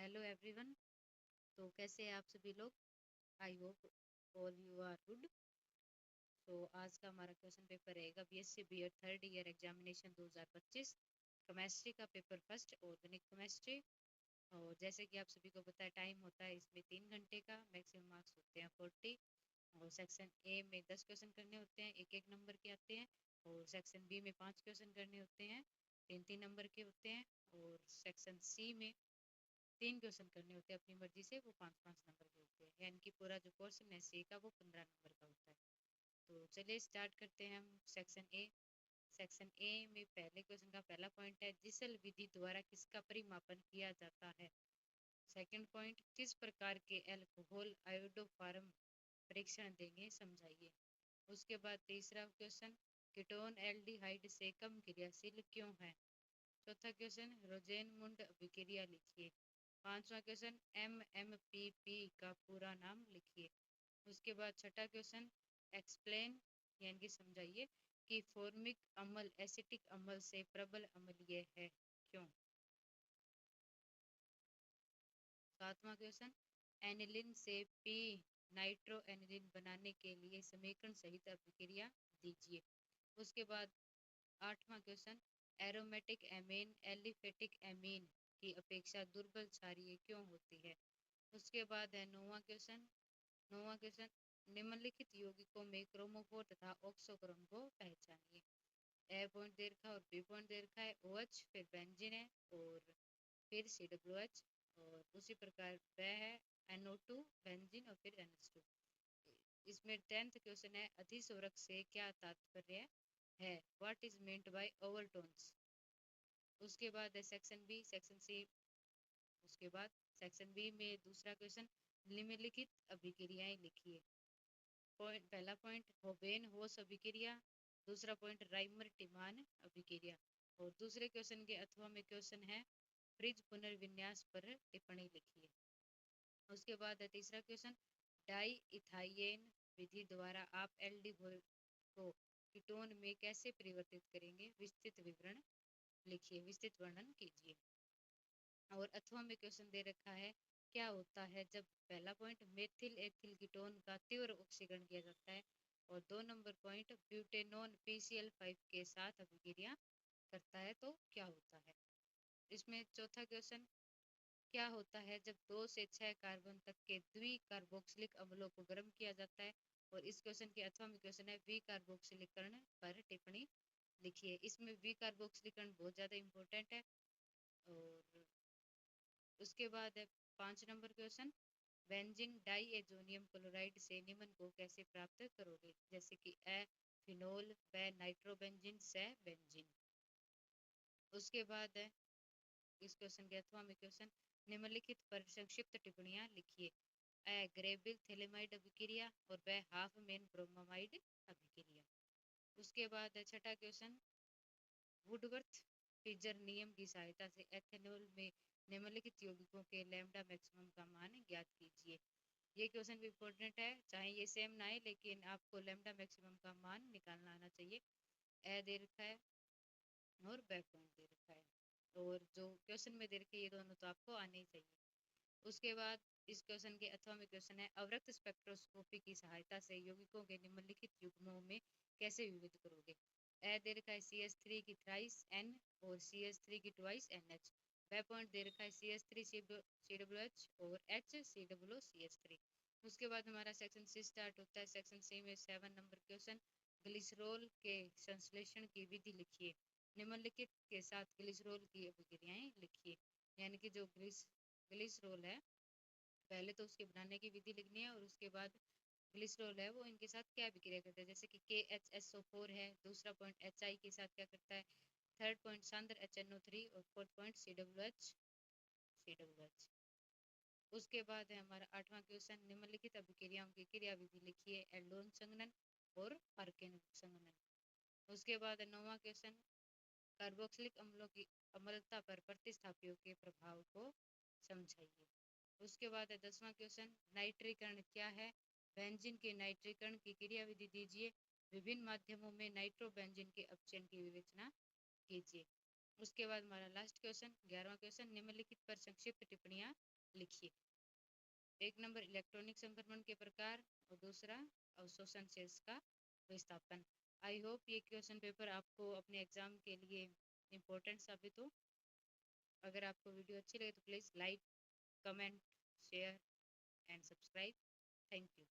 Hello everyone. तो कैसे हैं आप सभी लोग? I hope all you are good. तो आज का हमारा क्वेश्चन पेपर रहेगा BSc BEd third year examination 2025, chemistry का पेपर फर्स्ट, ऑर्गेनिक केमिस्ट्री। और जैसे कि आप सभी को पता है, टाइम होता है इसमें 3 घंटे का, मैक्सिमम मार्क्स होते हैं 40। और सेक्शन ए में 10 क्वेश्चन करने होते हैं, एक एक नंबर के आते हैं। और सेक्शन बी में 5 क्वेश्चन करने होते हैं, 3 3 नंबर के होते हैं। और सेक्शन सी में 3 क्वेश्चन करने होते हैं अपनी मर्जी से, वो 5 5 नंबर के होते हैं। यानी कि पूरा जो पोर्शन है सी का वो 15 नंबर का होता है। तो चलिए स्टार्ट करते हैं हम सेक्शन ए। सेक्शन ए में पहले क्वेश्चन का पहला पॉइंट है, जिसल विधि द्वारा किसका परिमापन किया जाता है। सेकंड पॉइंट, किस प्रकार के अल्कोहल आयोडोफॉर्म परीक्षण देंगे, समझाइए। उसके बाद तीसरा क्वेश्चन, कीटोन एल्डिहाइड से कम क्रियाशील क्यों है। चौथा क्वेश्चन, रोजेनमुंड अभिक्रिया लिखिए। पांचवा क्वेश्चन, MMPP का पूरा नाम लिखिए। उसके बाद छठा क्वेश्चन, एक्सप्लेन यानी कि समझाइए कि फॉर्मिक अम्ल एसिटिक अम्ल से प्रबल अम्लीय है, क्यों। सातवां क्वेश्चन, एनिलीन से पी नाइट्रो एनिलीन बनाने के लिए समीकरण सहित अभिक्रिया दीजिए। उसके बाद आठवां question, aromatic amine aliphatic amine की अपेक्षा दुर्बल क्षारीय क्यों होती है। उसके बाद है नौवां क्वेश्चन, निम्नलिखित यौगिकों में क्रोमोफोर तथा ऑक्सोक्रोम को पहचानिए। ए पॉइंट दे रखा है और बी पॉइंट दे रखा है। OH, फिर बेंजीन है, और फिर COH। और उसी प्रकार वह है NO2, बेंजीन, और फिर NH2। इसमें 10th क्वेश्चन है, अधिस्वरक से क्या तात्पर्य है, what is meant by overtones. उसके बाद है सेक्शन सी। उसके बाद सेक्शन बी में दूसरा क्वेश्चन, निम्नलिखित अभिक्रियाएं लिखिए। पॉइंट पहला पॉइंट, होबेन होस अभिक्रिया। दूसरा पॉइंट, राइमर टिमान अभिक्रिया। और दूसरे क्वेश्चन के अथवा में क्वेश्चन है, फ्रिज पुनर्विन्यास पर टिप्पणी लिखिए। उसके बाद है तीसरा क्वेश्चन, डाई इथाइएन विधि द्वारा आप एल्डिहाइड को कीटोन में कैसे परिवर्तित करेंगे, विस्तृत विवरण लिखिए, विस्तृत वर्णन कीजिए। और अथवा में क्वेश्चन दे रखा है, क्या होता है जब, पहला पॉइंट, मेथिल एथिल कीटोन का तीव्र ऑक्सीकरण किया जाता है। और 2 नंबर पॉइंट, ब्यूटेनॉन PCl5 के साथ अभिक्रिया करता है तो क्या होता है। इसमें चौथा क्वेश्चन, क्या होता है जब 2 से 6 कार्बन तक के द्विकार्बोक्सिलिक अम्लों को गर्म किया जाता है। और इस क्वेश्चन के अथवा में क्वेश्चन है, विकार्बोक्सिलीकरण पर टिप्पणी लिखिए। इसमें विकार्बोक्सिलीकरण बहुत ज्यादा इंपॉर्टेंट है। और उसके बाद है 5 number question, benzene diazonium chloride से निम्न को कैसे प्राप्त करोगे, जैसे कि ए फिनोल, ब नाइट्रोबेंजीन, से बेंजीन। उसके बाद है इस क्वेश्चन के अथवा में क्वेश्चन, निम्नलिखित पर संक्षिप्त टिप्पणियां लिखिए। ए ग्रेबिल थैलेमाइड अभिक्रिया, और ब हाफ मेन ब्रोमामाइड अभिक्रिया। उसके बाद है छठा क्वेश्चन, वुडवर्थ पिजर नियम की सहायता से एथेनॉल में निम्नलिखित यौगिकों के लैम्डा मैक्सिमम का मान ज्ञात कीजिए। ये क्वेश्चन भी इम्पोर्टेंट है, चाहे ये सेम ना आए लेकिन आपको लैम्डा मैक्सिमम का मान निकालना आना चाहिए। ए दे रखा है और ब पॉइंट दे रखा है, और जो क्वेश्चन में दे रखे ये दोनों तो आपको आने ही चाहिए। उसके बाद इस क्वेश्चन के अथवा में क्वेश्चन है, अवरक्त स्पेक्ट्रोस्कोपी की सहायता से यौगिकों के निम्नलिखित युग्मों में कैसे विविध करोगे। ए दे रखा है CH3 की थ्राइस N, और CH3 की ट्वाइस NH। वह पॉइंट दे रखा है CH3 COH, और HCOCH3। उसके बाद हमारा सेक्शन सी स्टार्ट होता है। सेक्शन सी में 7 नंबर क्वेश्चन, ग्लिसरॉल के संश्लेषण की विधि लिखिए। निम्नलिखित के साथ ग्लिसरॉल की अभिक्रियाएं लिखिए। यानी कि जो ग्लिसरॉल है, पहले तो उसके बनाने की विधि लिखनी है, और उसके बाद ग्लिसरॉल है वो इनके साथ क्या अभिक्रिया करता है, जैसे कि KHSO4 है। दूसरा पॉइंट HI के साथ क्या करता है। थर्ड पॉइंट सांद्र HNO3, और फोर्थ पॉइंट COOH। उसके बाद है हमारा 8वां क्वेश्चन, निम्नलिखित अभिक्रियाओं की क्रिया विधि लिखिए। एल्डोन संघनन और आर्केन संघनन। उसके बाद है 9वां क्वेश्चन, कार्बोक्सिलिक अम्लों की अम्लता पर प्रतिस्थापियों के प्रभाव को समझाइए। उसके बाद है 10वां क्वेश्चन, नाइट्रीकरण क्या है, बेंजीन के नाइट्रीकरण की क्रिया विधि दीजिए। विभिन्न माध्यमों में नाइट्रोबेंजीन के अपचयन की विवेचना कीजिए। उसके बाद हमारा लास्ट क्वेश्चन 11वां क्वेश्चन, निम्नलिखित पर संक्षिप्त टिप्पणियां लिखिए। एक नंबर इलेक्ट्रॉनिक संक्रमण के प्रकार और दूसरा अवशोषण सेल्स का विस्थापन। आई होप ये क्वेश्चन पेपर आपको अपने एग्जाम के लिए इम्पोर्टेंट साबित हो। अगर आपको वीडियो अच्छी लगे तो please like, comment, share and subscribe. Thank you.